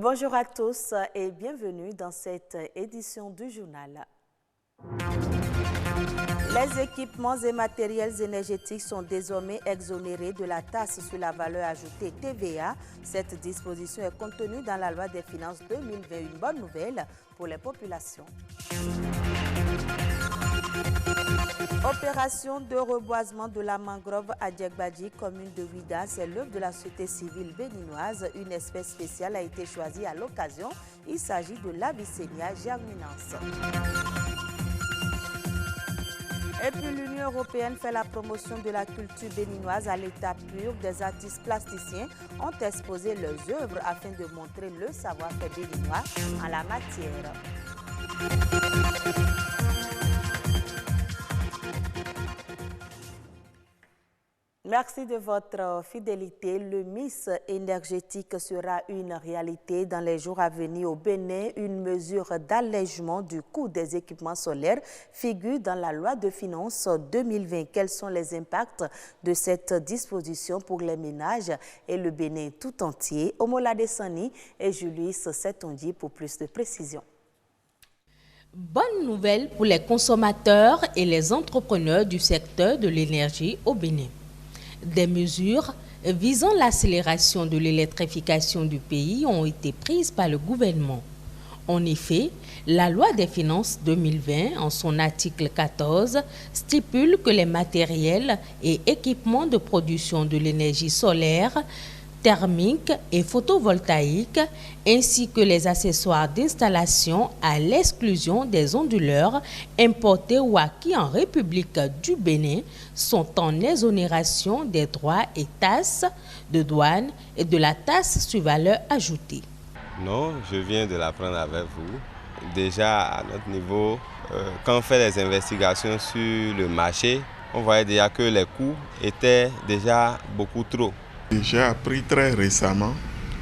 Bonjour à tous et bienvenue dans cette édition du journal. Les équipements et matériels énergétiques sont désormais exonérés de la taxe sur la valeur ajoutée TVA. Cette disposition est contenue dans la loi des finances 2020. Une bonne nouvelle pour les populations. Opération de reboisement de la mangrove à Djegbadji, commune de Ouida, c'est l'œuvre de la société civile béninoise. Une espèce spéciale a été choisie à l'occasion. Il s'agit de l'Avicennia germinans. Et puis l'Union européenne fait la promotion de la culture béninoise à l'état pur. Des artistes plasticiens ont exposé leurs œuvres afin de montrer le savoir-faire béninois en la matière. Merci de votre fidélité. Le mix énergétique sera une réalité dans les jours à venir au Bénin. Une mesure d'allègement du coût des équipements solaires figure dans la loi de finances 2020. Quels sont les impacts de cette disposition pour les ménages et le Bénin tout entier? Omola Desani et Julius Setondi pour plus de précisions. Bonne nouvelle pour les consommateurs et les entrepreneurs du secteur de l'énergie au Bénin. Des mesures visant l'accélération de l'électrification du pays ont été prises par le gouvernement. En effet, la loi des finances 2020, en son article 14, stipule que les matériels et équipements de production de l'énergie solaire, thermique et photovoltaïque, ainsi que les accessoires d'installation à l'exclusion des onduleurs importés ou acquis en République du Bénin sont en exonération des droits et taxes de douane et de la taxe sur valeur ajoutée. Non, je viens de l'apprendre avec vous. Déjà à notre niveau, quand on fait les investigations sur le marché, on voyait déjà que les coûts étaient déjà beaucoup trop. J'ai appris très récemment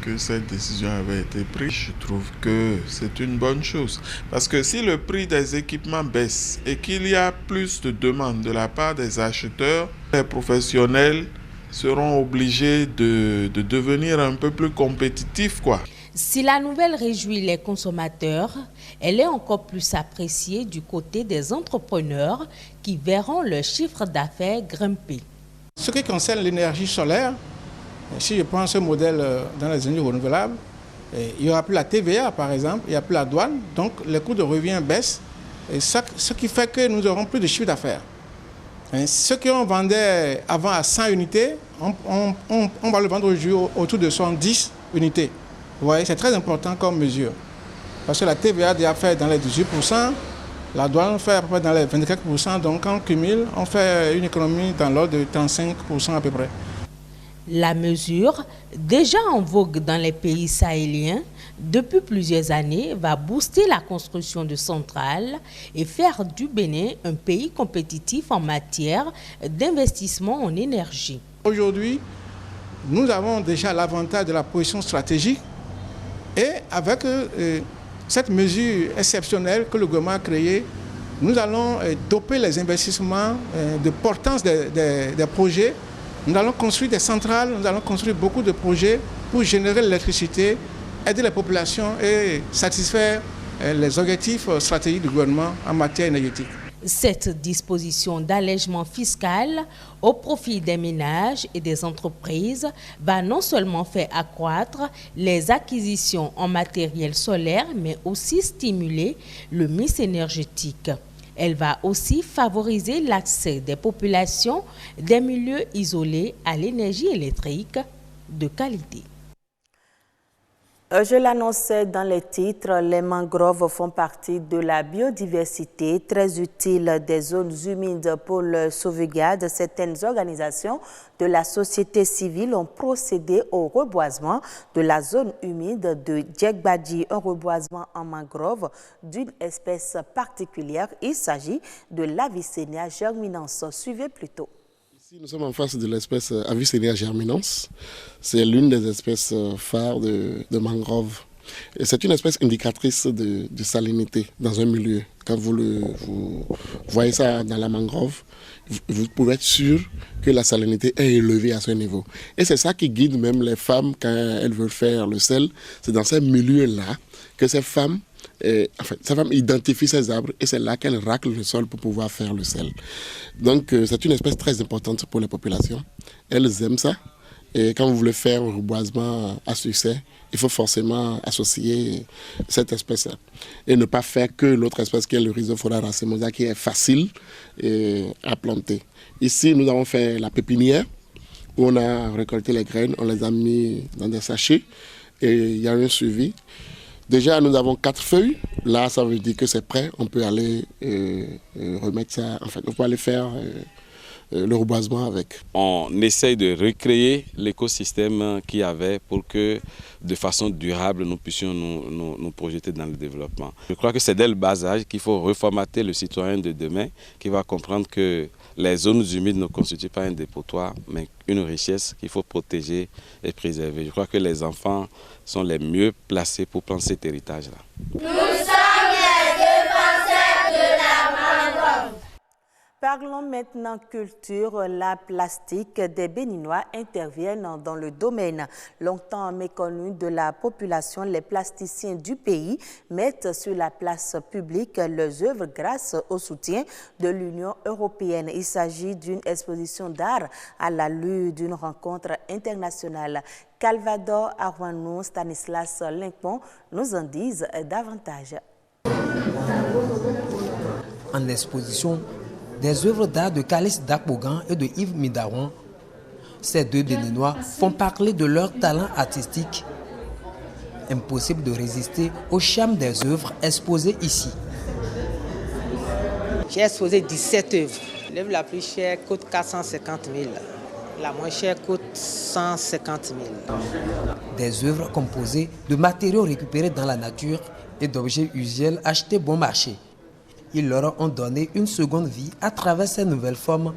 que cette décision avait été prise. Je trouve que c'est une bonne chose. Parce que si le prix des équipements baisse et qu'il y a plus de demandes de la part des acheteurs, les professionnels seront obligés de devenir un peu plus compétitifs, quoi. Si la nouvelle réjouit les consommateurs, elle est encore plus appréciée du côté des entrepreneurs qui verront leur chiffre d'affaires grimper. Ce qui concerne l'énergie solaire, si je prends ce modèle dans les énergies renouvelables, il n'y aura plus la TVA par exemple, il n'y a plus la douane, donc les coûts de revient baissent, et ce qui fait que nous n'aurons plus de chiffre d'affaires. Ceux qui ont vendu avant à 100 unités, on va le vendre aujourd'hui autour de 110 unités. Vous voyez, c'est très important comme mesure, parce que la TVA déjà fait dans les 18%, la douane fait à peu près dans les 24%, donc quand on cumule, on fait une économie dans l'ordre de 35% à peu près. La mesure, déjà en vogue dans les pays sahéliens depuis plusieurs années, va booster la construction de centrales et faire du Bénin un pays compétitif en matière d'investissement en énergie. Aujourd'hui, nous avons déjà l'avantage de la position stratégique et avec cette mesure exceptionnelle que le gouvernement a créée, nous allons doper les investissements de portance des projets. Nous allons construire des centrales, nous allons construire beaucoup de projets pour générer l'électricité, aider les populations et satisfaire les objectifs stratégiques du gouvernement en matière énergétique. Cette disposition d'allègement fiscal au profit des ménages et des entreprises va non seulement faire accroître les acquisitions en matériel solaire, mais aussi stimuler le mix énergétique. Elle va aussi favoriser l'accès des populations des milieux isolés à l'énergie électrique de qualité. Je l'annonçais dans les titres, les mangroves font partie de la biodiversité, très utile des zones humides pour le sauvegarde. Certaines organisations de la société civile ont procédé au reboisement de la zone humide de Djegbadji, un reboisement en mangrove d'une espèce particulière. Il s'agit de l'Avicennia germinans. Suivez plutôt. Ici, nous sommes en face de l'espèce Avicennia germinans. C'est l'une des espèces phares de mangrove Et c'est une espèce indicatrice de salinité dans un milieu. Quand vous voyez ça dans la mangrove, vous pouvez être sûr que la salinité est élevée à ce niveau. Et c'est ça qui guide même les femmes quand elles veulent faire le sel. C'est dans ces milieux-là que ces femmes identifient ces arbres et c'est là qu'elles raclent le sol pour pouvoir faire le sel. Donc c'est une espèce très importante pour les populations. Elles aiment ça. Et quand vous voulez faire un reboisement à succès, il faut forcément associer cette espèce-là. Et ne pas faire que l'autre espèce qui est le Rhizophora racemosa qui est facile à planter. Ici, nous avons fait la pépinière où on a récolté les graines, on les a mis dans des sachets et il y a eu un suivi. Déjà, nous avons 4 feuilles. Là, ça veut dire que c'est prêt. On peut aller remettre ça, on peut aller faire le reboisement avec. On essaye de recréer l'écosystème qu'il y avait pour que de façon durable nous puissions nous projeter dans le développement. Je crois que c'est dès le bas âge qu'il faut reformater le citoyen de demain qui va comprendre que les zones humides ne constituent pas un dépotoir mais une richesse qu'il faut protéger et préserver. Je crois que les enfants sont les mieux placés pour prendre cet héritage-là. Nous sommes les défenseurs de la mangrove. Parlons maintenant culture. La plastique des Béninois interviennent dans le domaine. Longtemps méconnu de la population, les plasticiens du pays mettent sur la place publique leurs œuvres grâce au soutien de l'Union européenne. Il s'agit d'une exposition d'art à l'allure d'une rencontre internationale. Calvador Arwanou, Stanislas Limpon nous en disent davantage. En exposition, des œuvres d'art de Kalis Dakbogan et de Yves Midaron. Ces deux Béninois font parler de leur talent artistique. Impossible de résister au charme des œuvres exposées ici. J'ai exposé 17 œuvres. L'œuvre la plus chère coûte 450 000. La moins chère coûte 150 000. Des œuvres composées de matériaux récupérés dans la nature et d'objets usuels achetés bon marché. Ils leur ont donné une seconde vie à travers ces nouvelles formes.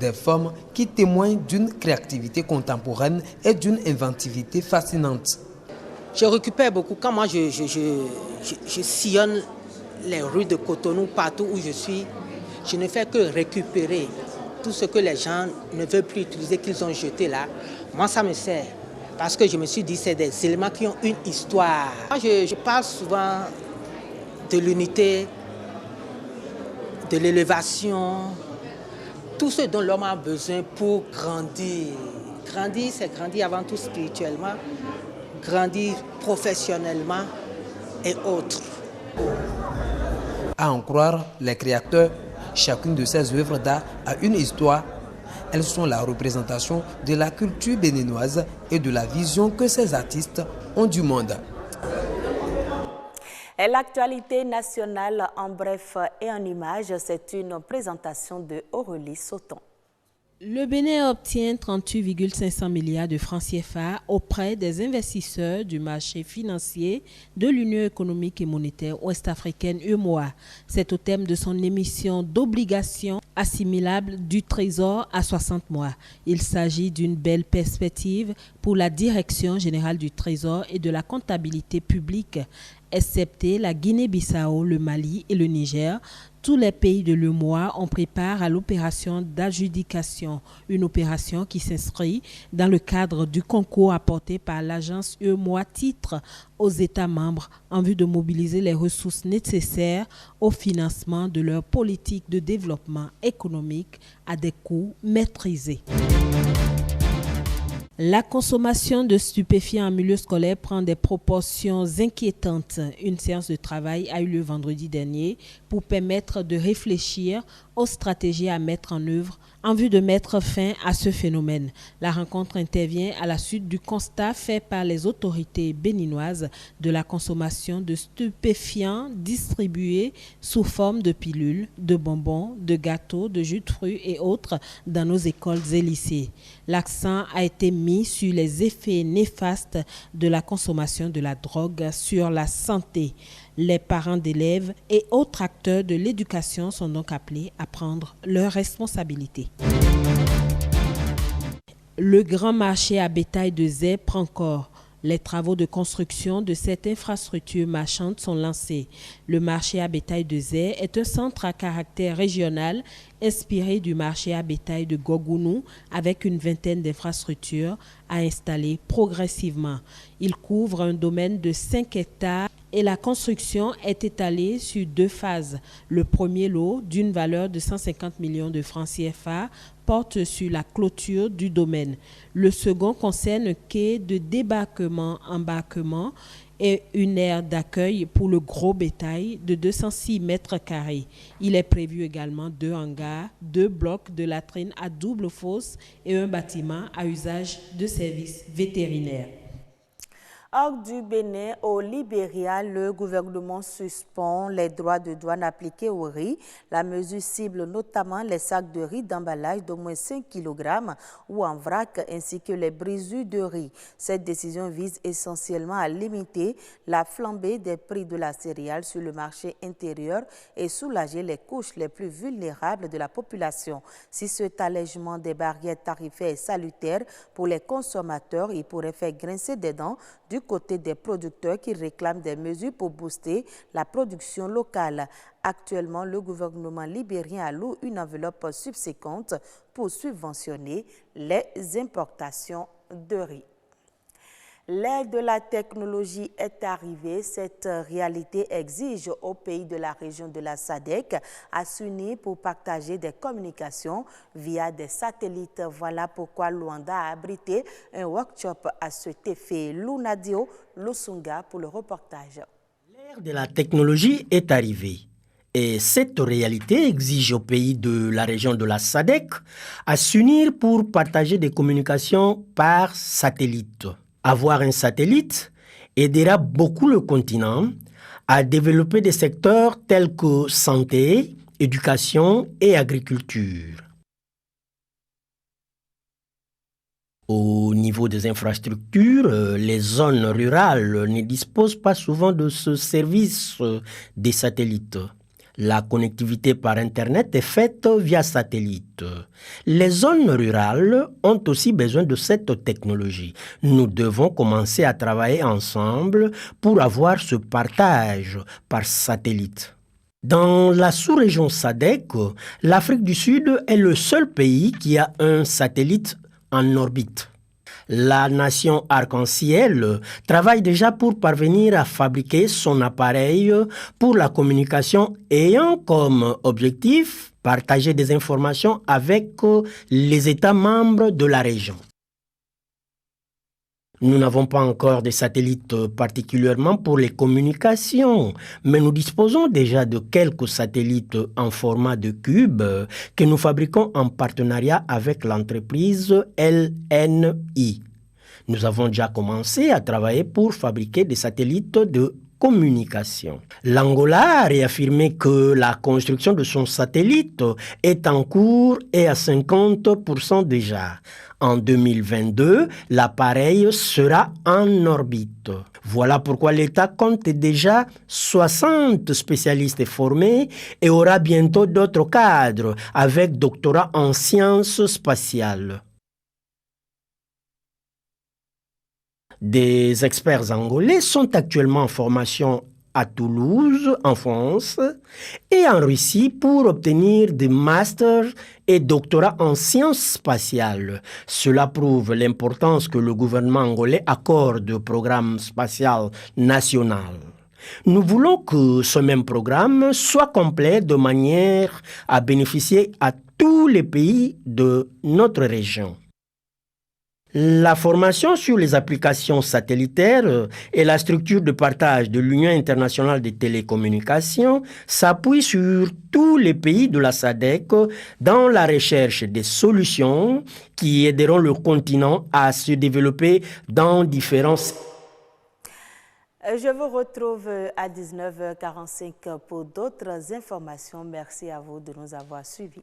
Des formes qui témoignent d'une créativité contemporaine et d'une inventivité fascinante. Je récupère beaucoup. Quand moi je sillonne les rues de Cotonou, partout où je suis, je ne fais que récupérer tout ce que les gens ne veulent plus utiliser, qu'ils ont jeté là. Moi, ça me sert. Parce que je me suis dit, c'est des éléments qui ont une histoire. Moi, je parle souvent de l'unité, de l'élévation, tout ce dont l'homme a besoin pour grandir. Grandir, c'est grandir avant tout spirituellement, grandir professionnellement et autres. À en croire les créateurs, chacune de ces œuvres d'art a une histoire. Elles sont la représentation de la culture béninoise et de la vision que ces artistes ont du monde. Et l'actualité nationale en bref et en images, c'est une présentation de Aurélie Sauton. Le Bénin obtient 38,500 milliards de francs CFA auprès des investisseurs du marché financier de l'Union économique et monétaire ouest-africaine UEMOA. C'est au thème de son émission d'obligations assimilables du Trésor à 60 mois. Il s'agit d'une belle perspective pour la Direction générale du Trésor et de la comptabilité publique. Excepté la Guinée-Bissau, le Mali et le Niger, tous les pays de l'UEMOA ont préparé à l'opération d'adjudication, une opération qui s'inscrit dans le cadre du concours apporté par l'agence UEMOA Titres aux États membres en vue de mobiliser les ressources nécessaires au financement de leur politique de développement économique à des coûts maîtrisés. La consommation de stupéfiants en milieu scolaire prend des proportions inquiétantes. Une séance de travail a eu lieu vendredi dernier pour permettre de réfléchir aux stratégies à mettre en œuvre en vue de mettre fin à ce phénomène. La rencontre intervient à la suite du constat fait par les autorités béninoises de la consommation de stupéfiants distribués sous forme de pilules, de bonbons, de gâteaux, de jus de fruits et autres dans nos écoles et lycées. L'accent a été mis sur les effets néfastes de la consommation de la drogue sur la santé. Les parents d'élèves et autres acteurs de l'éducation sont donc appelés à prendre leurs responsabilités. Le grand marché à bétail de Zé prend corps. Les travaux de construction de cette infrastructure marchande sont lancés. Le marché à bétail de Zé est un centre à caractère régional inspiré du marché à bétail de Gogounou avec une vingtaine d'infrastructures à installer progressivement. Il couvre un domaine de 5 hectares et la construction est étalée sur 2 phases. Le premier lot, d'une valeur de 150 millions de francs CFA, porte sur la clôture du domaine. Le second concerne un quai de débarquement-embarquement et une aire d'accueil pour le gros bétail de 206 mètres carrés. Il est prévu également 2 hangars, 2 blocs de latrines à double fosse et un bâtiment à usage de services vétérinaires. Hors du Bénin, au Libéria, le gouvernement suspend les droits de douane appliqués au riz. La mesure cible notamment les sacs de riz d'emballage d'au moins 5 kg ou en vrac, ainsi que les brisures de riz. Cette décision vise essentiellement à limiter la flambée des prix de la céréale sur le marché intérieur et soulager les couches les plus vulnérables de la population. Si cet allègement des barrières tarifaires est salutaire pour les consommateurs, il pourrait faire grincer des dents du côté des producteurs qui réclament des mesures pour booster la production locale. Actuellement, le gouvernement libérien alloue une enveloppe subséquente pour subventionner les importations de riz. L'ère de la technologie est arrivée. Cette réalité exige aux pays de la région de la SADC à s'unir pour partager des communications via des satellites. Voilà pourquoi Luanda a abrité un workshop à cet effet. Lunadio Losunga pour le reportage. L'ère de la technologie est arrivée. Et cette réalité exige aux pays de la région de la SADC à s'unir pour partager des communications par satellite. Avoir un satellite aidera beaucoup le continent à développer des secteurs tels que santé, éducation et agriculture. Au niveau des infrastructures, les zones rurales ne disposent pas souvent de ce service des satellites. La connectivité par Internet est faite via satellite. Les zones rurales ont aussi besoin de cette technologie. Nous devons commencer à travailler ensemble pour avoir ce partage par satellite. Dans la sous-région SADC, l'Afrique du Sud est le seul pays qui a un satellite en orbite. La nation arc-en-ciel travaille déjà pour parvenir à fabriquer son appareil pour la communication ayant comme objectif partager des informations avec les États membres de la région. Nous n'avons pas encore de satellites particulièrement pour les communications, mais nous disposons déjà de quelques satellites en format de cube que nous fabriquons en partenariat avec l'entreprise LNI. Nous avons déjà commencé à travailler pour fabriquer des satellites de communication. L'Angola a réaffirmé que la construction de son satellite est en cours et à 50% déjà. En 2022, l'appareil sera en orbite. Voilà pourquoi l'État compte déjà 60 spécialistes formés et aura bientôt d'autres cadres avec doctorat en sciences spatiales. Des experts angolais sont actuellement en formation à Toulouse, en France, et en Russie pour obtenir des masters et doctorats en sciences spatiales. Cela prouve l'importance que le gouvernement angolais accorde au programme spatial national. Nous voulons que ce même programme soit complet de manière à bénéficier à tous les pays de notre région. La formation sur les applications satellitaires et la structure de partage de l'Union internationale des télécommunications s'appuie sur tous les pays de la SADC dans la recherche des solutions qui aideront le continent à se développer dans différents secteurs. Je vous retrouve à 19h45 pour d'autres informations. Merci à vous de nous avoir suivis.